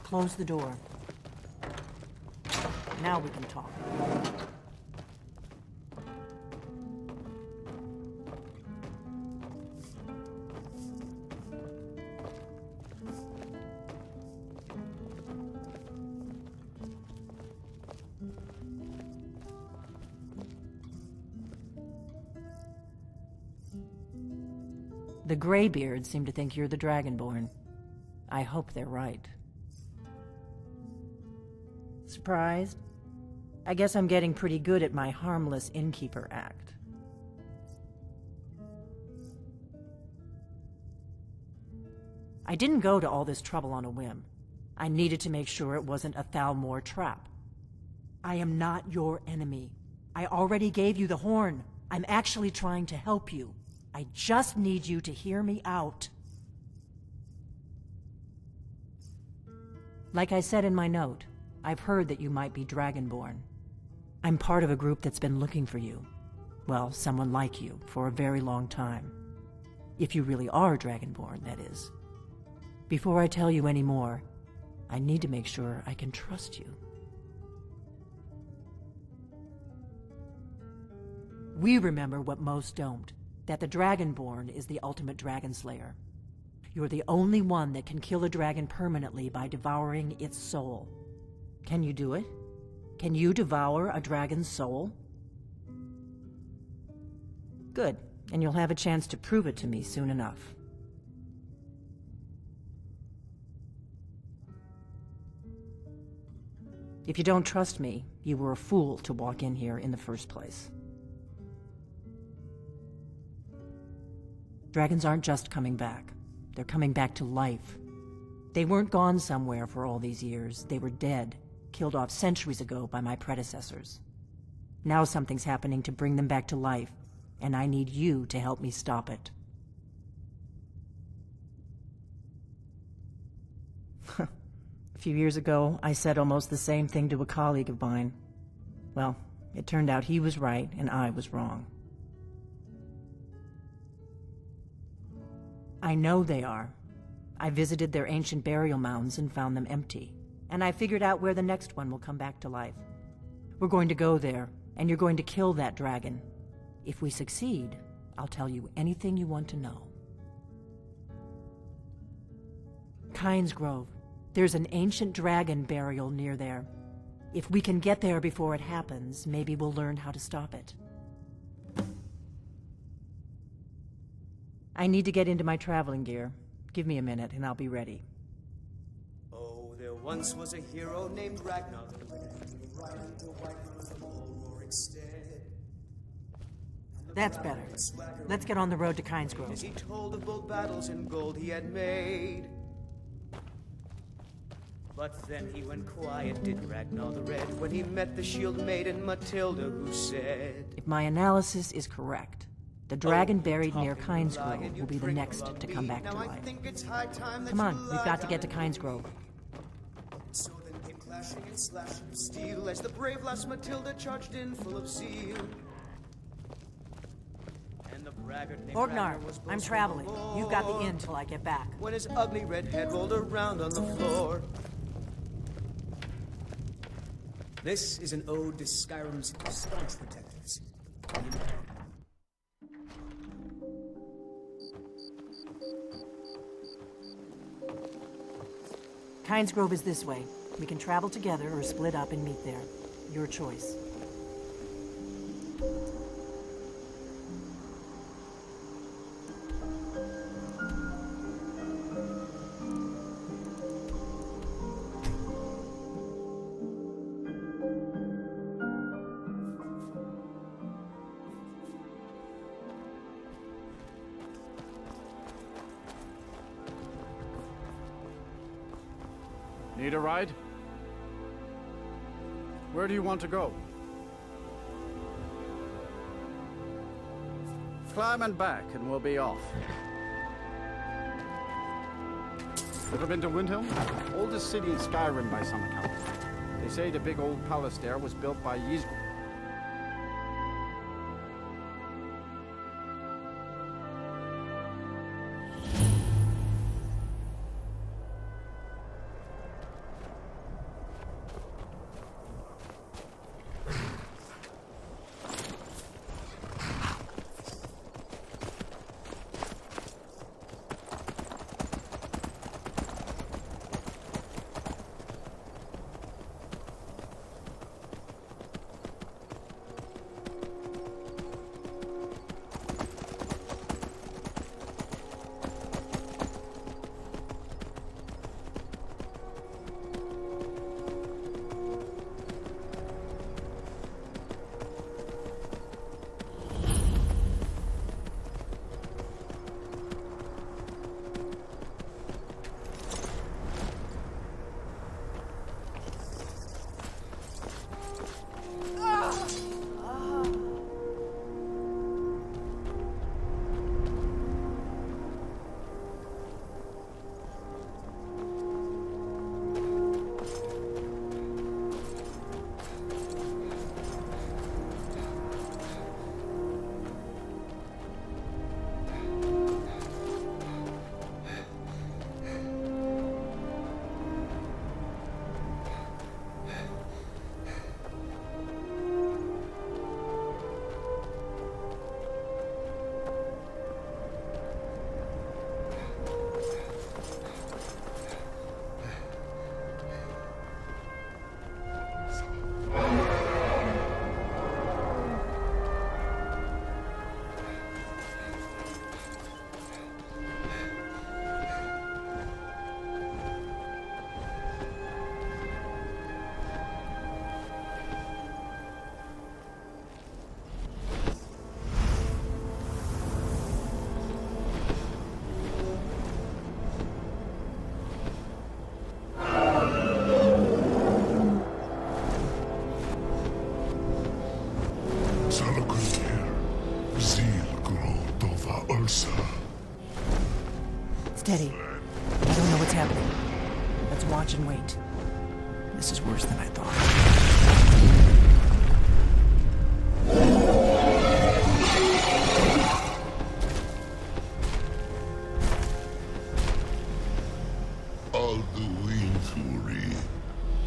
Close the door. Now we can talk. The Greybeards seem to think you're the Dragonborn. I hope they're right. Surprised? I guess I'm getting pretty good at my harmless innkeeper act. I didn't go to all this trouble on a whim. I needed to make sure it wasn't a Thalmor trap. I am not your enemy. I already gave you the horn. I'm actually trying to help you. I just need you to hear me out. Like I said in my note, I've heard that you might be Dragonborn. I'm part of a group that's been looking for you. Well, someone like you, for a very long time. If you really are Dragonborn, that is. Before I tell you any more, I need to make sure I can trust you. We remember what most don't, that the Dragonborn is the ultimate dragon slayer. You're the only one that can kill a dragon permanently by devouring its soul. Can you do it? Can you devour a dragon's soul? Good, and you'll have a chance to prove it to me soon enough. If you don't trust me, you were a fool to walk in here in the first place. Dragons aren't just coming back. They're coming back to life. They weren't gone somewhere for all these years. They were dead, killed off centuries ago by my predecessors. Now something's happening to bring them back to life, and I need you to help me stop it. A few years ago, I said almost the same thing to a colleague of mine. Well, it turned out he was right and I was wrong. I know they are. I visited their ancient burial mounds and found them empty. And I figured out where the next one will come back to life. We're going to go there, and you're going to kill that dragon. If we succeed, I'll tell you anything you want to know. Kynes Grove. There's an ancient dragon burial near there. If we can get there before it happens, maybe we'll learn how to stop it. I need to get into my traveling gear. Give me a minute and I'll be ready. Oh, there once was a hero named Ragnar. That's better. Let's get on the road to Kynes Grove. As he told of bold battles and gold he had made. But then he went quiet, did Ragnar the Red, when he met the shield maiden Matilda, who said, if my analysis is correct, the dragon buried near Kynes Grove will be the next to come back to life. Come on, we've got to get to Kynes Grove. So then came clashing and slashing of steel as the brave lass Matilda charged in full of zeal. And the braggart named Orgnar, Ragnar was I'm boasting traveling. the Lord, You've got the inn till I get back. when his ugly red head rolled around on the floor. This is an ode to Skyrim's staunch protectors. Kynes Grove is this way. We can travel together or split up and meet there. Your choice. Need a ride? Where do you want to go? Climb and back and we'll be off. Ever been to Windhelm? Oldest city in Skyrim by some accounts. They say the big old palace there was built by Ysgrind. Steady. I don't know what's happening. Let's watch and wait. This is worse than I thought. Alduinturi,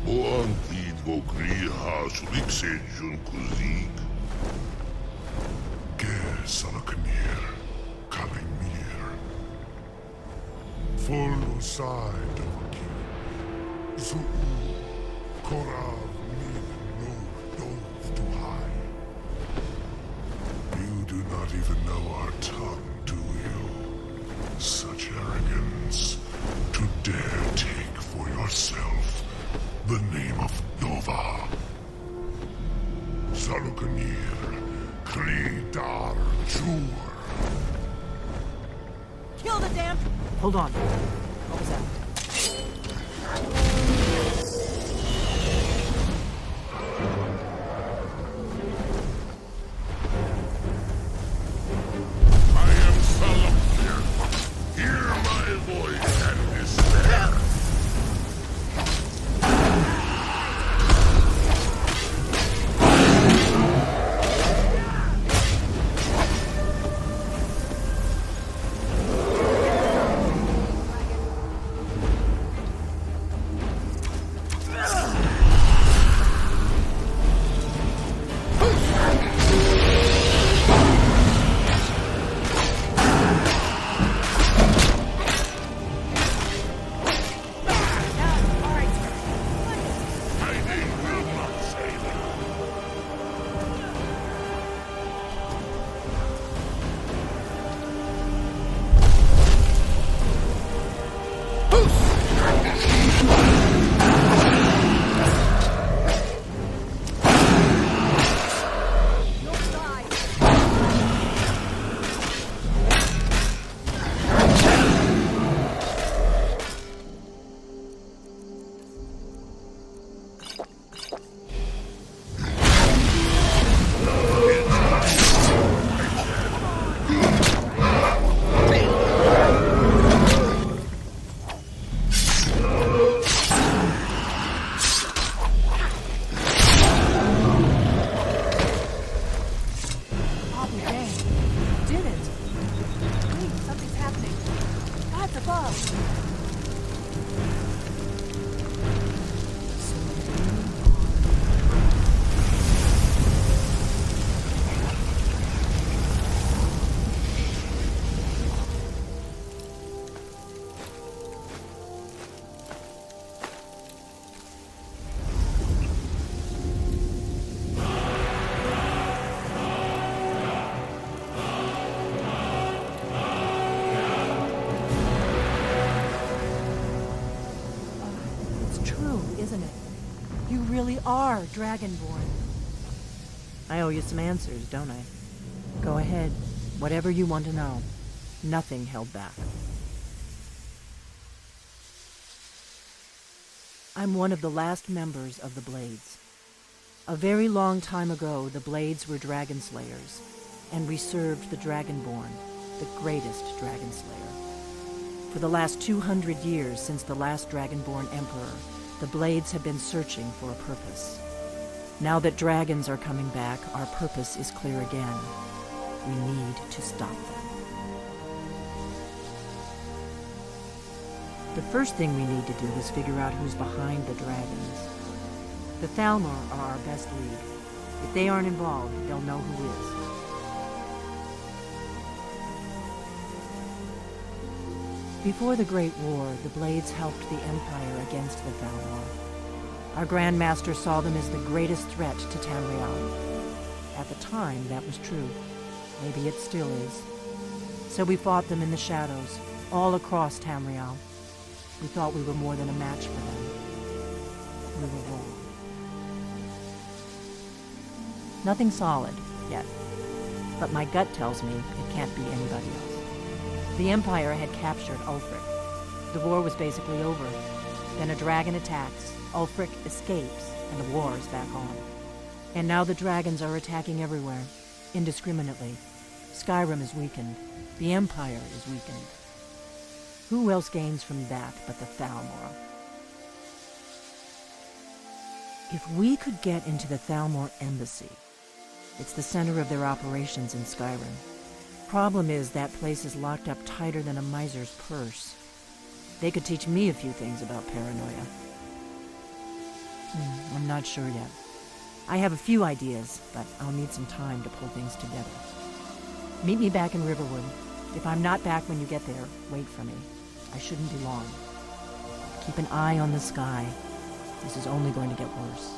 Boantid Vokriha Suliksejun Kuzik. Ger Salakanir, Kalimir. Full side of King. Zuu, Korav, Min, no, dove to high. You do not even know our tongue, do you? Such arrogance. To dare take for yourself the name of Nova. Salukanir, Klidar Jur. Kill the damn... Hold on. What was that? I am Salukanir. Hear my voice and despair. Isn't it? You really are Dragonborn. I owe you some answers, don't I? Go ahead. Whatever you want to know. Nothing held back. I'm one of the last members of the Blades. A very long time ago, the Blades were dragon slayers, and we served the Dragonborn, the greatest dragon slayer. For the last 200 years since the last Dragonborn Emperor, the Blades have been searching for a purpose. Now that dragons are coming back, our purpose is clear again. We need to stop them. The first thing we need to do is figure out who's behind the dragons. The Thalmor are our best lead. If they aren't involved, they'll know who is. Before the Great War, the Blades helped the Empire against the Thalmor. Our Grand Master saw them as the greatest threat to Tamriel. At the time, that was true. Maybe it still is. So we fought them in the shadows, all across Tamriel. We thought we were more than a match for them. We were wrong. Nothing solid, yet. But my gut tells me it can't be anybody else. The Empire had captured Ulfric. The war was basically over. Then a dragon attacks, Ulfric escapes, and the war is back on. And now the dragons are attacking everywhere, indiscriminately. Skyrim is weakened. The Empire is weakened. Who else gains from that but the Thalmor? If we could get into the Thalmor embassy, it's the center of their operations in Skyrim. Problem is, that place is locked up tighter than a miser's purse. They could teach me a few things about paranoia. I'm not sure yet. I have a few ideas, but I'll need some time to pull things together. Meet me back in Riverwood. If I'm not back when you get there, wait for me. I shouldn't be long. Keep an eye on the sky. This is only going to get worse.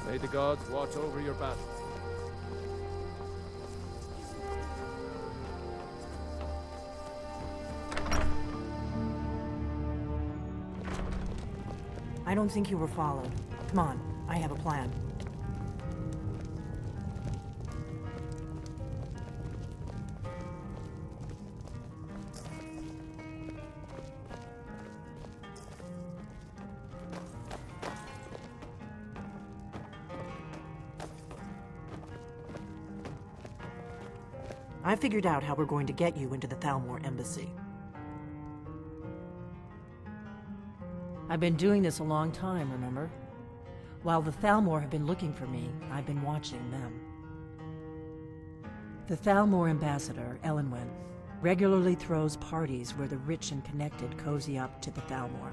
May the gods watch over your battle. I don't think you were followed. Come on, I have a plan. I figured out how we're going to get you into the Thalmor embassy. I've been doing this a long time, remember? While the Thalmor have been looking for me, I've been watching them. The Thalmor ambassador, Elenwen, regularly throws parties where the rich and connected cozy up to the Thalmor.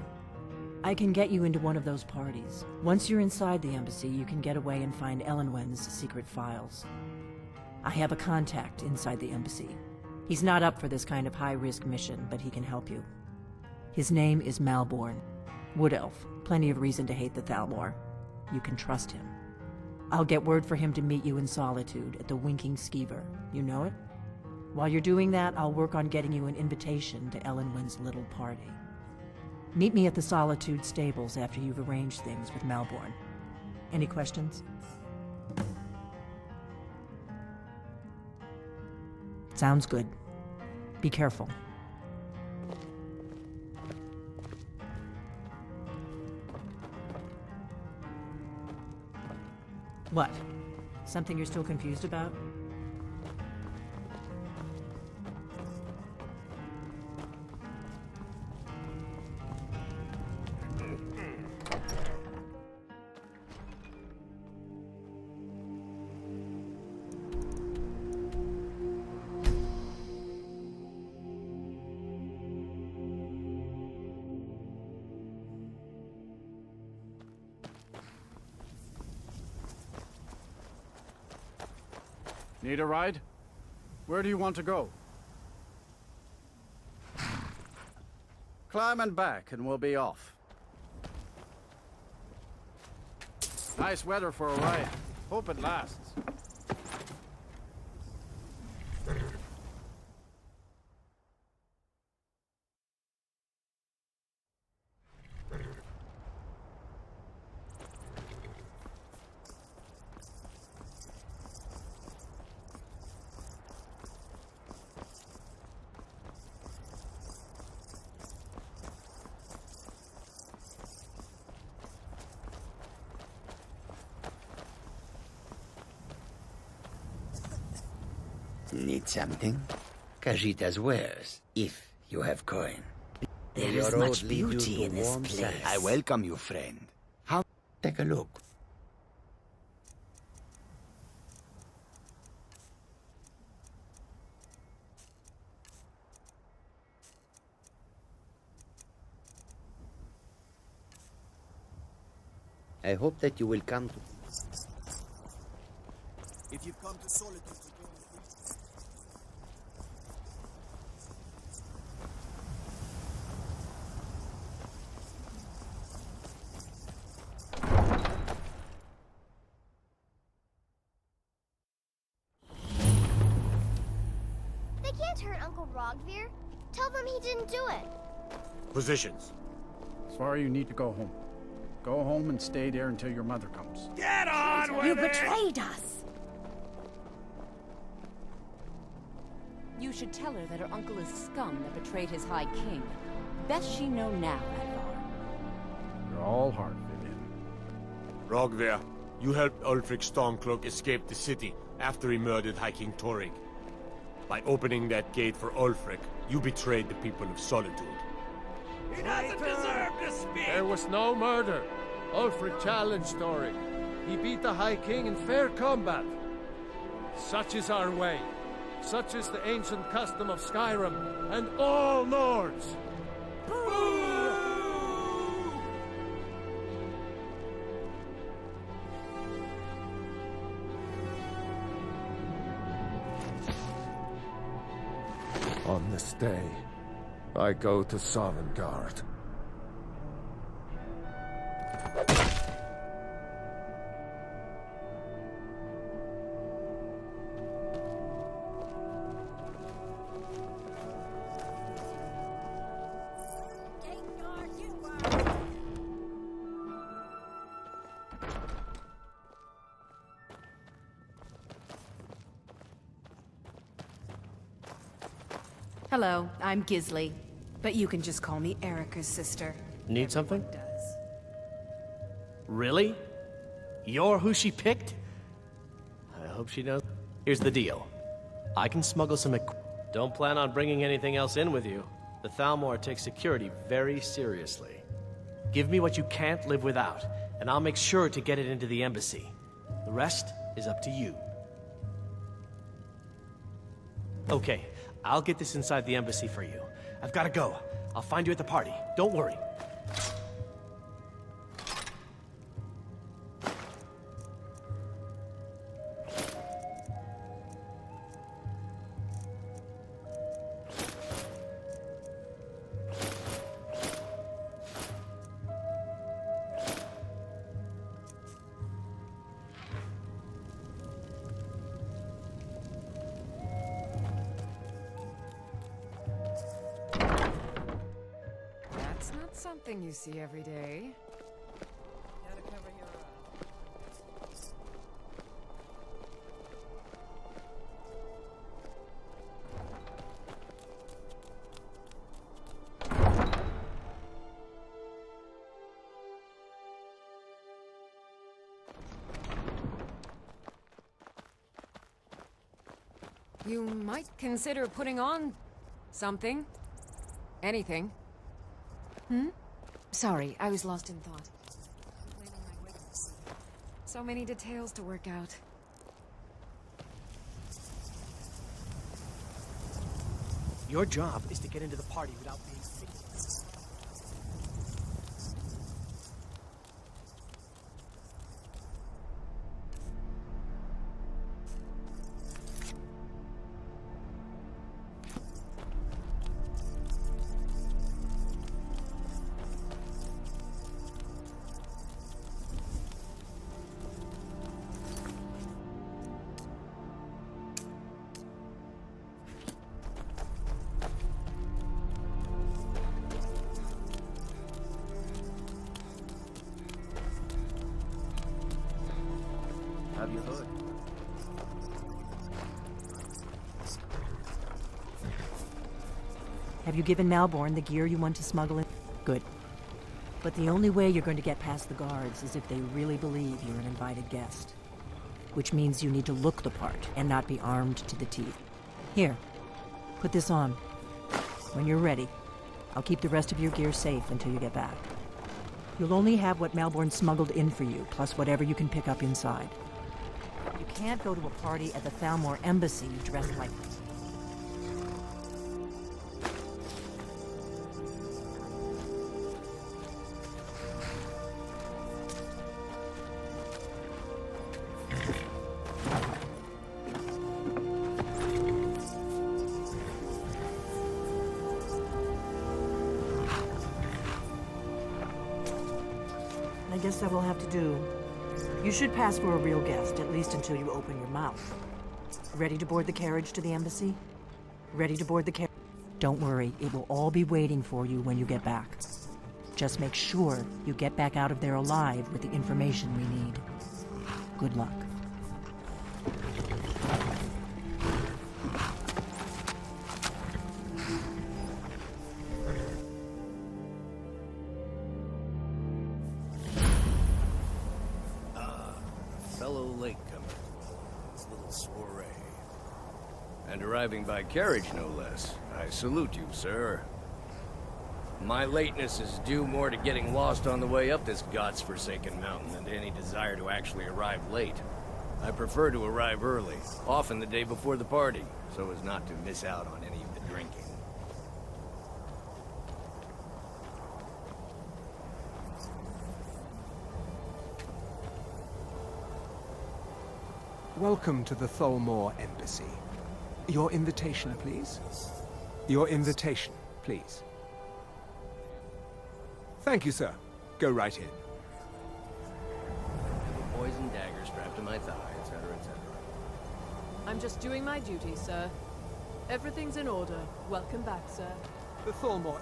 I can get you into one of those parties. Once you're inside the embassy, you can get away and find Elenwen's secret files. I have a contact inside the embassy. He's not up for this kind of high-risk mission, but he can help you. His name is Malborn. Wood Elf. Plenty of reason to hate the Thalmor. You can trust him. I'll get word for him to meet you in Solitude at the Winking Skeever. You know it? While you're doing that, I'll work on getting you an invitation to Elenwen's little party. Meet me at the Solitude stables after you've arranged things with Malborn. Any questions? Sounds good. Be careful. What? Something you're still confused about? Need a ride? Where do you want to go? Climb and back and we'll be off. Nice weather for a ride. Hope it lasts. Need something? Kajita's wares, if you have coin. There Your is road much lead you beauty to in this warm place. sands. I welcome you, friend. How? Take a look. I hope that you will come to... If you've come to Solitude to go with him, hurt Uncle Rogvir? Tell them he didn't do it. Positions. Sorry, you need to go home. Go home and stay there until your mother comes. Get on with You it! betrayed us! You should tell her that her uncle is scum that betrayed his High King. Best she know now, Advar. You're all heart, Vivian. Rogvir, you helped Ulfric Stormcloak escape the city after he murdered High King Torrig. By opening that gate for Ulfric, you betrayed the people of Solitude. He doesn't deserve to speak! There was no murder. Ulfric challenged Torrig. He beat the High King in fair combat. Such is our way. Such is the ancient custom of Skyrim and all Nords. On this day, I go to Sovngarde. Hello, I'm Gisli, but you can just call me Erica's sister. Need something? Does. Really? You're who she picked? I hope she knows. Here's the deal. I can smuggle some Don't plan on bringing anything else in with you. The Thalmor takes security very seriously. Give me what you can't live without, and I'll make sure to get it into the embassy. The rest is up to you. Okay, I'll get this inside the embassy for you. I've gotta go. I'll find you at the party. Don't worry. That's not something you see every day. Gotta cover your You might consider putting on something. Anything. Sorry, I was lost in thought. So many details to work out. Your job is to get into the party without being seen. Have you heard? Have you given Malborn the gear you want to smuggle in? Good. But the only way you're going to get past the guards is if they really believe you're an invited guest. Which means you need to look the part and not be armed to the teeth. Here, put this on. When you're ready, I'll keep the rest of your gear safe until you get back. You'll only have what Malborn smuggled in for you, plus whatever you can pick up inside. You can't go to a party at the Thalmor embassy dressed like this. I guess that will have to do. You should pass for a real guest, at least until you open your mouth. Ready to board the carriage to the embassy? Ready to board the carriage? Don't worry, it will all be waiting for you when you get back. Just make sure you get back out of there alive with the information we need. Good luck. Fellow latecomer. This little soiree. And arriving by carriage, no less. I salute you, sir. My lateness is due more to getting lost on the way up this god's-forsaken mountain than to any desire to actually arrive late. I prefer to arrive early, often the day before the party, so as not to miss out on any of the drinking. Welcome to the Tholmor Embassy. Your invitation, please. Your invitation, please. Thank you, sir. Go right in. I have a poison dagger strapped to my thigh, etc., etc. I'm just doing my duty, sir. Everything's in order. Welcome back, sir. The Tholmor...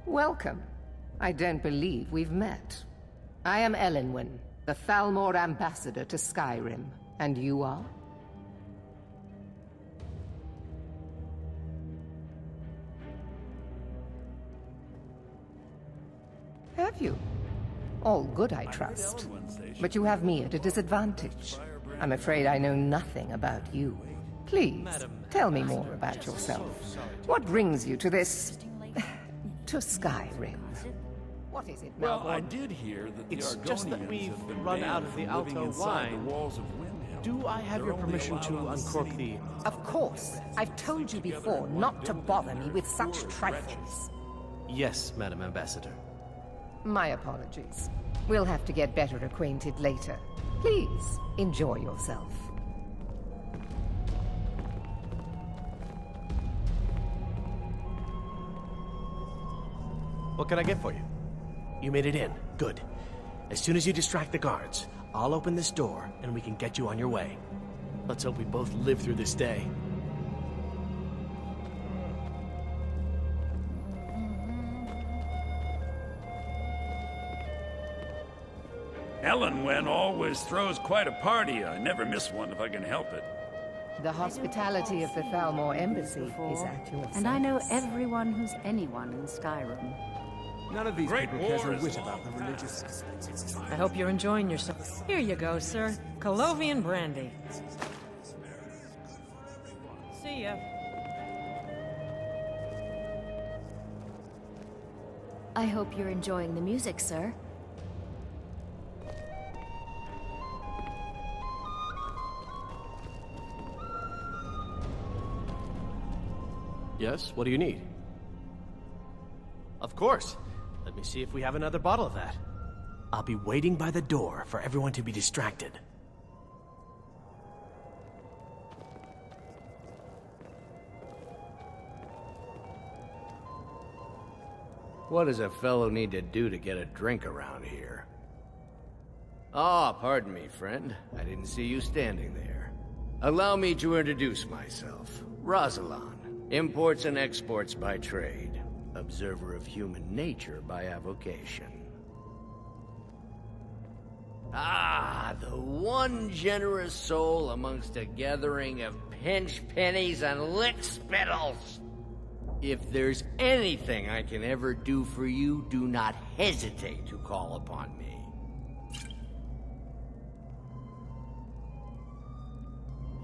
Welcome. I don't believe we've met. I am Elenwen, the Thalmor ambassador to Skyrim. And you are? Have you? All good, I trust. But you have me at a disadvantage. I'm afraid I know nothing about you. Please, tell me more about yourself. What brings you to this... to Skyrim? What is it, Well, Melbourne? I did hear that the It's just that Argonians we've have been run banned out of the from living Alto inside wine. the walls of Windhelm. Do I have They're your only permission allowed to on the uncork city. Of course. I've told you before not to bother me with such trifles. Yes, Madam Ambassador. My apologies. We'll have to get better acquainted later. Please, enjoy yourself. What can I get for you? You made it in. Good. As soon as you distract the guards, I'll open this door and we can get you on your way. Let's hope we both live through this day. Elenwen always throws quite a party. I never miss one if I can help it. The hospitality of the Thalmor Embassy is at your service. And I know everyone who's anyone in Skyrim. None of these Great people cares a war is whit long. about the religious aspects. I hope you're enjoying yourself. Here you go, sir. Colovian brandy. See ya. I hope you're enjoying the music, sir. Yes, what do you need? Of course. Let me see if we have another bottle of that. I'll be waiting by the door for everyone to be distracted. What does a fellow need to do to get a drink around here? Ah, pardon me, friend. I didn't see you standing there. Allow me to introduce myself. Rosalan, imports and exports by trade. Observer of human nature by avocation. Ah, the one generous soul amongst a gathering of pinch pennies and lick spittles. If there's anything I can ever do for you, do not hesitate to call upon me.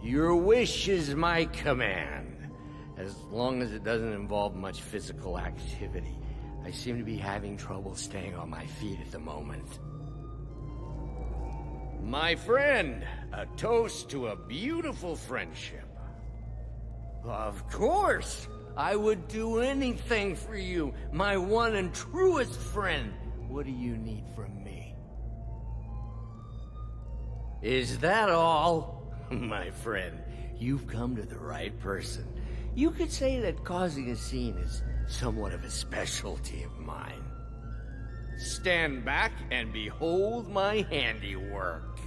Your wish is my command, as long as it doesn't involve much physical activity. I seem to be having trouble staying on my feet at the moment. My friend, a toast to a beautiful friendship. Of course! I would do anything for you, my one and truest friend. What do you need from me? Is that all? My friend, you've come to the right person. You could say that causing a scene is somewhat of a specialty of mine. Stand back and behold my handiwork.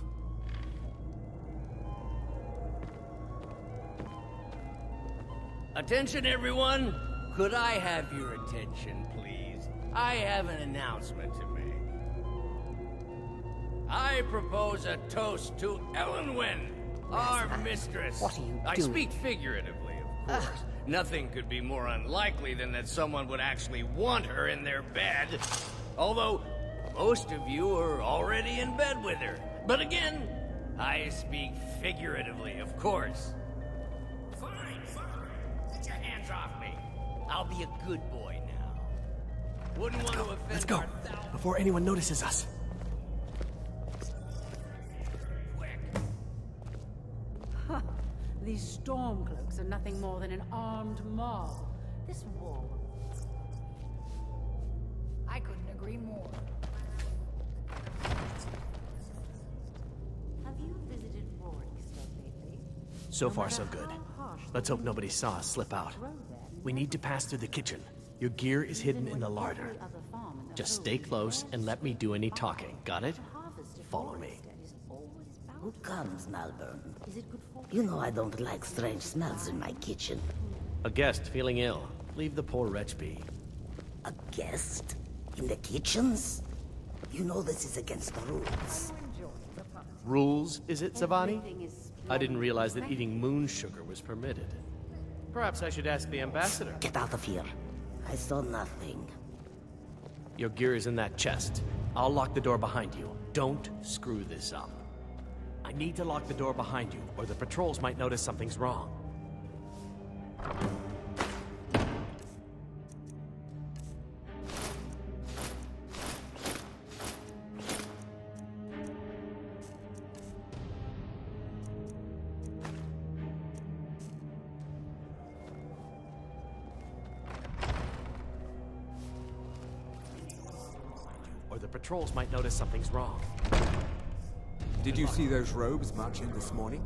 Attention, everyone! Could I have your attention, please? I have an announcement to make. I propose a toast to Elenwen, our mistress. What are you I doing? speak figuratively, of course. Nothing could be more unlikely than that someone would actually want her in their bed. Although, most of you are already in bed with her. But again, I speak figuratively, of course. Fine. Get your hands off me. I'll be a good boy now. Wouldn't want to offend Let's go, before anyone notices us. These stormcloaks are nothing more than an armed mob. This war... I couldn't agree more. Have you visited Rorikstead lately? So far, so good. Let's hope nobody saw us slip out. We need to pass through the kitchen. Your gear is hidden in the larder. Just stay close and let me do any talking. Got it? Follow me. Who comes, Malvern? You know I don't like strange smells in my kitchen. A guest feeling ill. Leave the poor wretch be. A guest? In the kitchens? You know this is against the rules. Rules, is it, Savani? I didn't realize that eating moon sugar was permitted. Perhaps I should ask the ambassador. Get out of here. I saw nothing. Your gear is in that chest. I'll lock the door behind you. Don't screw this up. I need to lock the door behind you, or the patrols might notice something's wrong. Or the patrols might notice something's wrong. Did you see those robes march in this morning?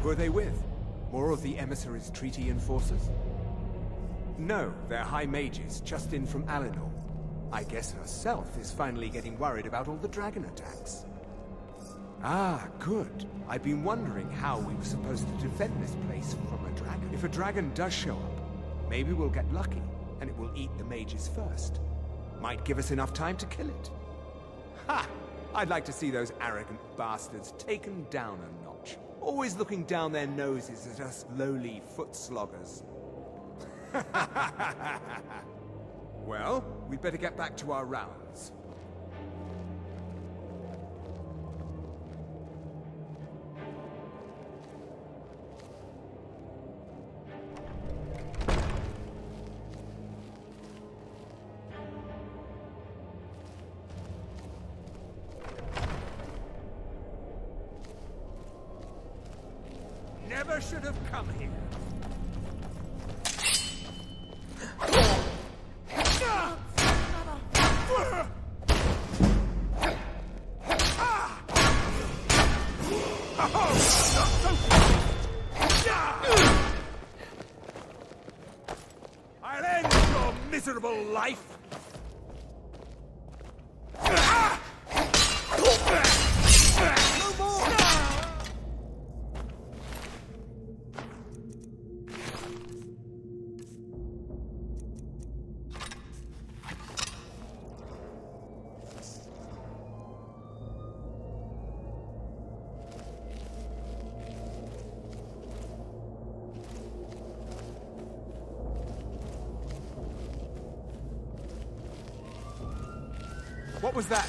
Who are they with? More of the emissaries' treaty enforcers? No, they're high mages, just in from Alinor. I guess herself is finally getting worried about all the dragon attacks. Ah, good. I've been wondering how we were supposed to defend this place from a dragon. If a dragon does show up, maybe we'll get lucky, and it will eat the mages first. Might give us enough time to kill it. Ha! I'd like to see those arrogant bastards taken down a notch. Always looking down their noses at us lowly foot sloggers. Well, we'd better get back to our rounds. Never should have come here. I'll end your miserable life. No more. What was that?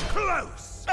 Close!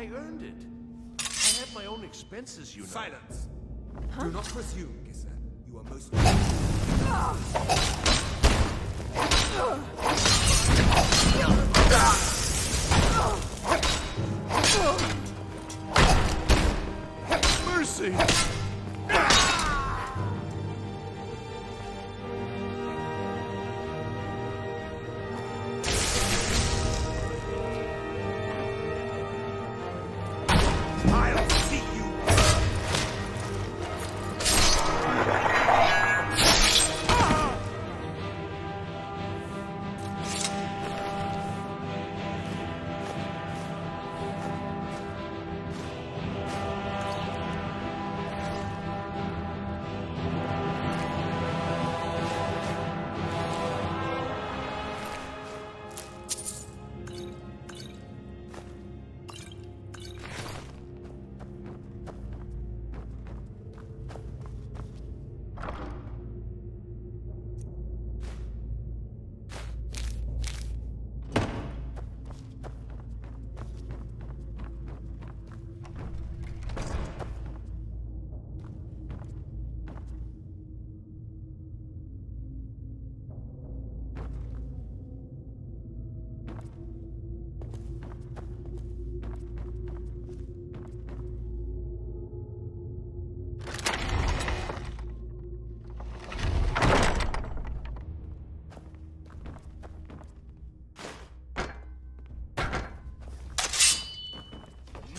I earned it. I had my own expenses, you know. Silence! Do not presume, Gisser. You are most... Mercy! I'll see you!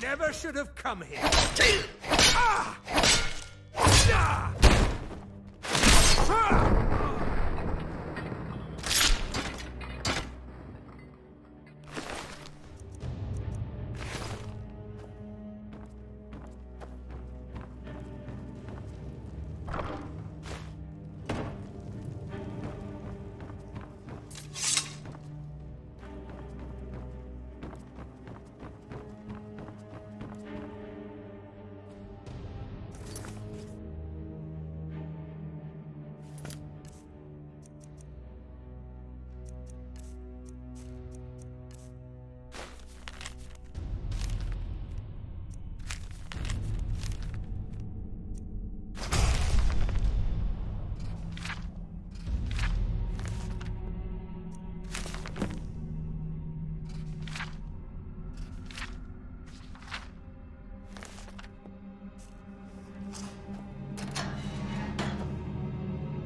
Never should have come here. Ah! Ah! Ah!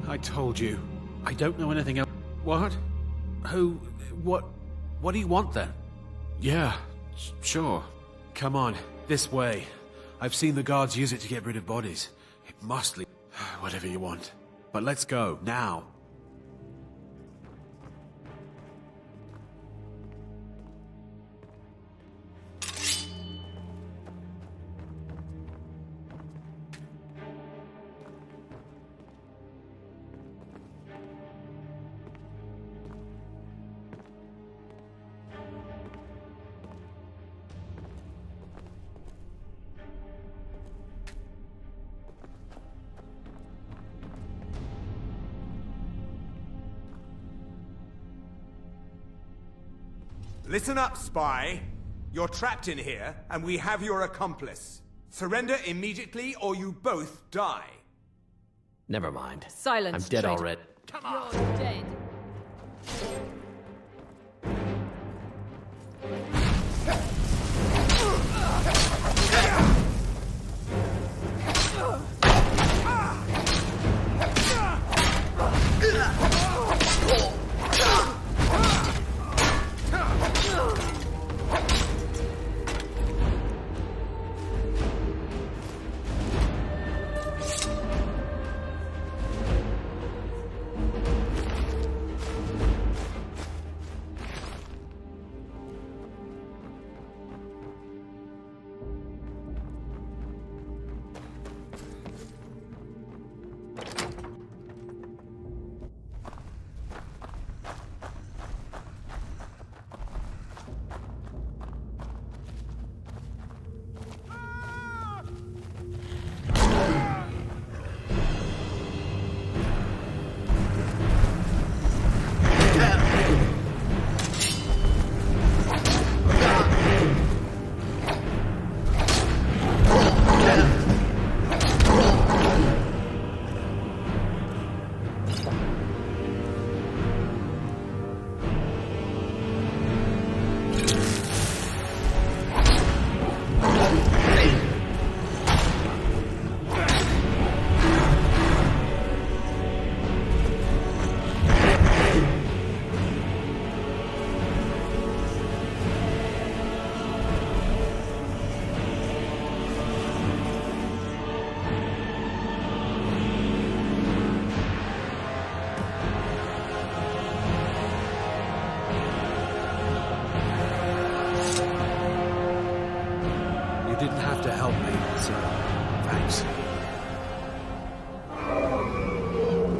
I told you. I don't know anything else. What? Who? What do you want then? Yeah, sure. Come on, this way. I've seen the guards use it to get rid of bodies. It must leave. Whatever you want. But let's go, now. Listen up, spy. You're trapped in here, and we have your accomplice. Surrender immediately, or you both die. Never mind. Silence, I'm dead traitor. already. Come on. You're dead. You didn't have to help me, so thanks.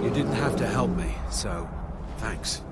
You didn't have to help me, so thanks.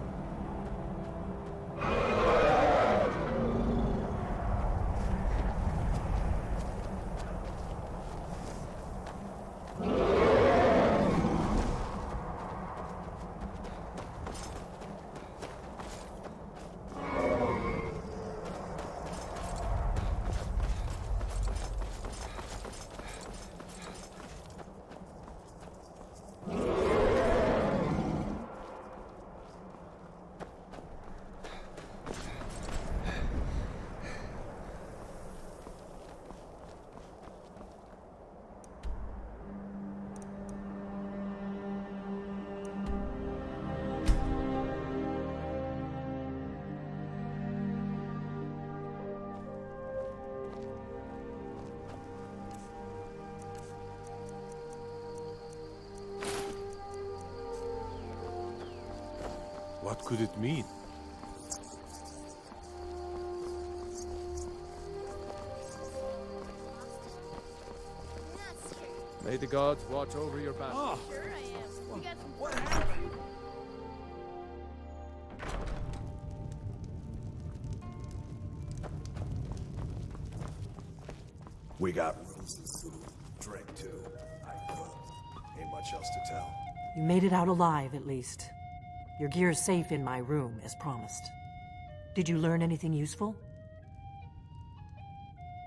What could it mean? May the gods watch over your battle. Sure I am. You got some what happened? We got roses to drink too. I cook. Ain't much else to tell. You made it out alive, at least. Your gear's safe in my room, as promised. Did you learn anything useful?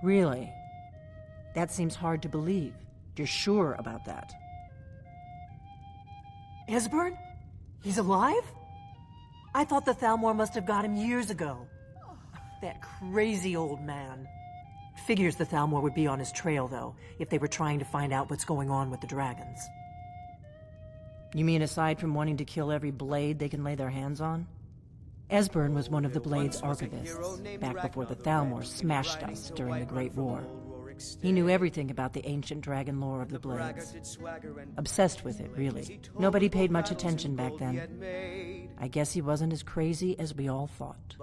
Really? That seems hard to believe. You're sure about that? Esbern? He's alive? I thought the Thalmor must have got him years ago. That crazy old man. Figures the Thalmor would be on his trail, though, if they were trying to find out what's going on with the dragons. You mean aside from wanting to kill every blade they can lay their hands on? Esbern was one of the Blade's archivists, back before the Thalmor smashed us during the Great War. He knew everything about the ancient dragon lore of the Blades. Obsessed with it, really. Nobody paid much attention back then. I guess he wasn't as crazy as we all thought.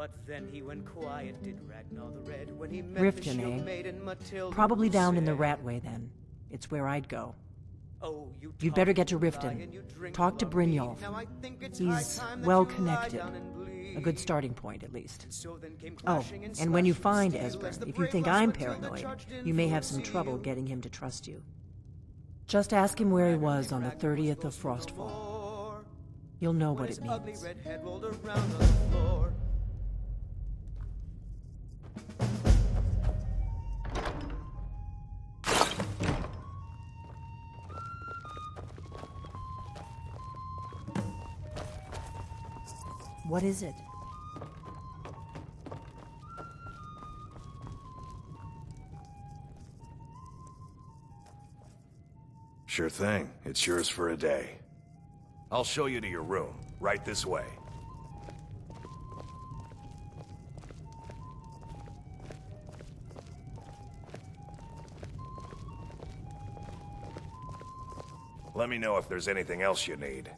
Riften, eh? Probably down in the Ratway, then. It's where I'd go. You'd better get to Riften. Talk to Brynjolf. He's well-connected. A good starting point, at least. Oh, and when you find Esbern, if you think I'm paranoid, you may have some trouble getting him to trust you. Just ask him where he was on the 30th of Frostfall. You'll know what it means. What is it? Sure thing. It's yours for a day. I'll show you to your room. Right this way. Let me know if there's anything else you need.